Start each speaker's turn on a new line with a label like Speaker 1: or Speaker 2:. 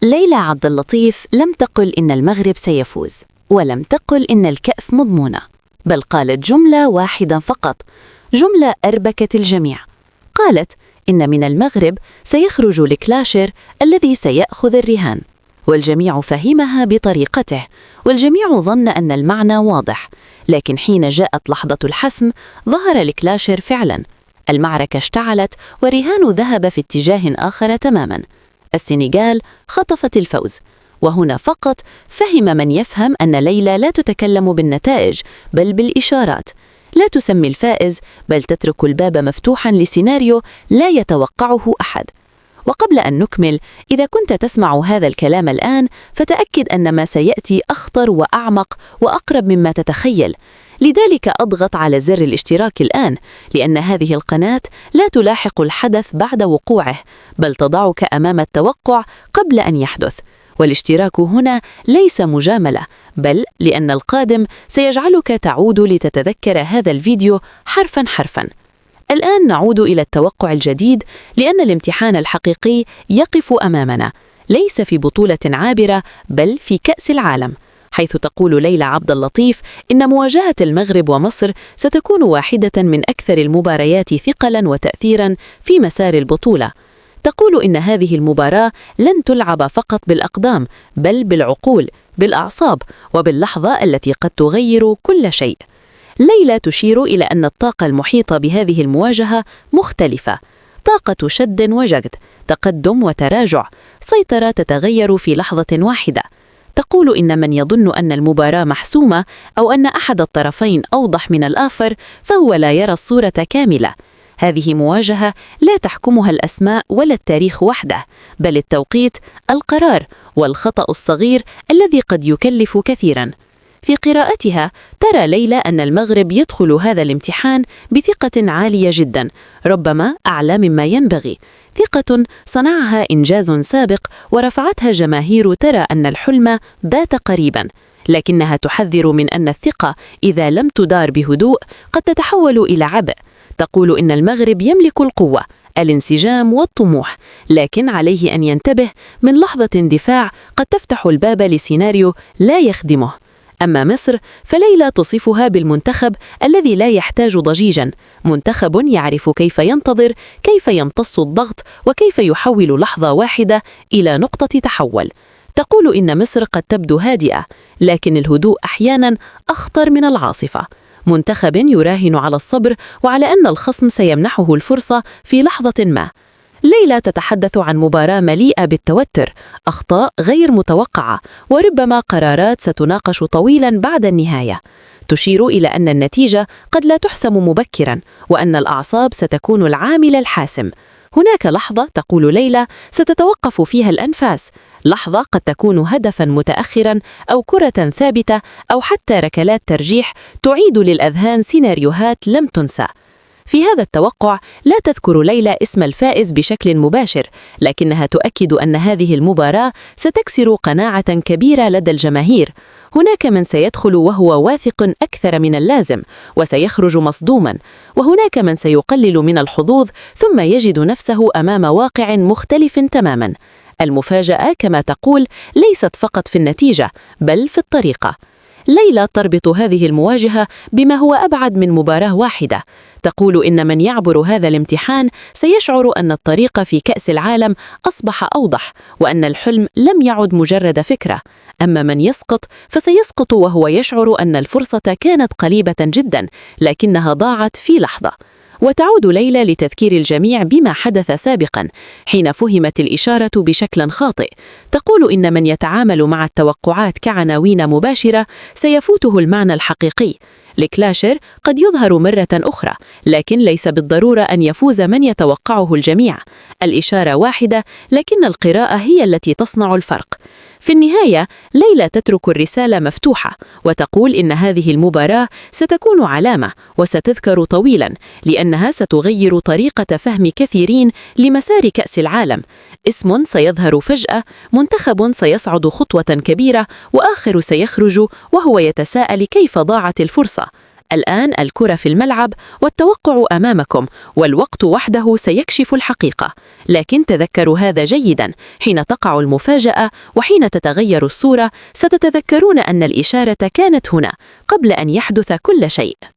Speaker 1: ليلى عبد اللطيف لم تقل إن المغرب سيفوز، ولم تقل إن الكأس مضمونة، بل قالت جملة واحدة فقط، جملة أربكت الجميع. قالت إن من المغرب سيخرج الكلاشر الذي سيأخذ الرهان، والجميع فهمها بطريقته، والجميع ظن أن المعنى واضح. لكن حين جاءت لحظة الحسم ظهر الكلاشر فعلا. المعركة اشتعلت والرهان ذهب في اتجاه آخر تماما. السنغال خطفت الفوز، وهنا فقط فهم من يفهم أن ليلى لا تتكلم بالنتائج بل بالإشارات، لا تسمي الفائز بل تترك الباب مفتوحا لسيناريو لا يتوقعه أحد. وقبل أن نكمل، إذا كنت تسمع هذا الكلام الآن فتأكد أن ما سيأتي أخطر وأعمق وأقرب مما تتخيل. لذلك أضغط على زر الاشتراك الآن، لأن هذه القناة لا تلاحق الحدث بعد وقوعه، بل تضعك أمام التوقع قبل أن يحدث. والاشتراك هنا ليس مجاملة، بل لأن القادم سيجعلك تعود لتتذكر هذا الفيديو حرفاً حرفاً. الآن نعود إلى التوقع الجديد، لأن الامتحان الحقيقي يقف أمامنا، ليس في بطولة عابرة بل في كأس العالم، حيث تقول ليلى عبد اللطيف إن مواجهة المغرب ومصر ستكون واحدة من أكثر المباريات ثقلاً وتأثيراً في مسار البطولة. تقول إن هذه المباراة لن تلعب فقط بالأقدام بل بالعقول، بالأعصاب، وباللحظة التي قد تغير كل شيء. ليلى تشير إلى أن الطاقة المحيطة بهذه المواجهة مختلفة، طاقة شد وجهد، تقدم وتراجع، سيطرة تتغير في لحظة واحدة. تقول إن من يظن أن المباراة محسومة أو أن أحد الطرفين أوضح من الآخر فهو لا يرى الصورة كاملة. هذه مواجهة لا تحكمها الأسماء ولا التاريخ وحده، بل التوقيت، القرار، والخطأ الصغير الذي قد يكلف كثيراً. في قراءتها ترى ليلى أن المغرب يدخل هذا الامتحان بثقة عالية جدا، ربما أعلى مما ينبغي، ثقة صنعها إنجاز سابق ورفعتها جماهير ترى أن الحلم بات قريبا، لكنها تحذر من أن الثقة إذا لم تدار بهدوء قد تتحول إلى عبء. تقول إن المغرب يملك القوة، الانسجام والطموح، لكن عليه أن ينتبه من لحظة اندفاع قد تفتح الباب لسيناريو لا يخدمه. أما مصر فليلى تصفها بالمنتخب الذي لا يحتاج ضجيجا، منتخب يعرف كيف ينتظر، كيف يمتص الضغط، وكيف يحول لحظة واحدة إلى نقطة تحول. تقول إن مصر قد تبدو هادئة، لكن الهدوء أحيانا أخطر من العاصفة. منتخب يراهن على الصبر وعلى أن الخصم سيمنحه الفرصة في لحظة ما. ليلى تتحدث عن مباراة مليئة بالتوتر، أخطاء غير متوقعة، وربما قرارات ستناقش طويلا بعد النهاية. تشير إلى أن النتيجة قد لا تحسم مبكرا، وأن الأعصاب ستكون العامل الحاسم. هناك لحظة، تقول ليلى، ستتوقف فيها الأنفاس، لحظة قد تكون هدفا متأخرا أو كرة ثابتة أو حتى ركلات ترجيح تعيد للأذهان سيناريوهات لم تنسى. في هذا التوقع لا تذكر ليلى اسم الفائز بشكل مباشر، لكنها تؤكد أن هذه المباراة ستكسر قناعة كبيرة لدى الجماهير. هناك من سيدخل وهو واثق أكثر من اللازم وسيخرج مصدوما، وهناك من سيقلل من الحظوظ ثم يجد نفسه أمام واقع مختلف تماما. المفاجأة كما تقول ليست فقط في النتيجة بل في الطريقة. ليلى تربط هذه المواجهة بما هو أبعد من مباراة واحدة. تقول إن من يعبر هذا الامتحان سيشعر أن الطريق في كأس العالم أصبح أوضح، وأن الحلم لم يعد مجرد فكرة. أما من يسقط فسيسقط وهو يشعر أن الفرصة كانت قريبة جدا لكنها ضاعت في لحظة. وتعود ليلى لتذكير الجميع بما حدث سابقا حين فهمت الإشارة بشكل خاطئ. تقول إن من يتعامل مع التوقعات كعناوين مباشرة سيفوته المعنى الحقيقي. الكلاشر قد يظهر مرة أخرى، لكن ليس بالضرورة أن يفوز من يتوقعه الجميع. الإشارة واحدة، لكن القراءة هي التي تصنع الفرق. في النهاية ليلى تترك الرسالة مفتوحة وتقول إن هذه المباراة ستكون علامة وستذكر طويلا، لأنها ستغير طريقة فهم كثيرين لمسار كأس العالم. اسم سيظهر فجأة، منتخب سيصعد خطوة كبيرة، وآخر سيخرج وهو يتساءل كيف ضاعت الفرصة. الآن الكرة في الملعب والتوقع أمامكم، والوقت وحده سيكشف الحقيقة. لكن تذكروا هذا جيدا، حين تقع المفاجأة وحين تتغير الصورة ستتذكرون أن الإشارة كانت هنا قبل أن يحدث كل شيء.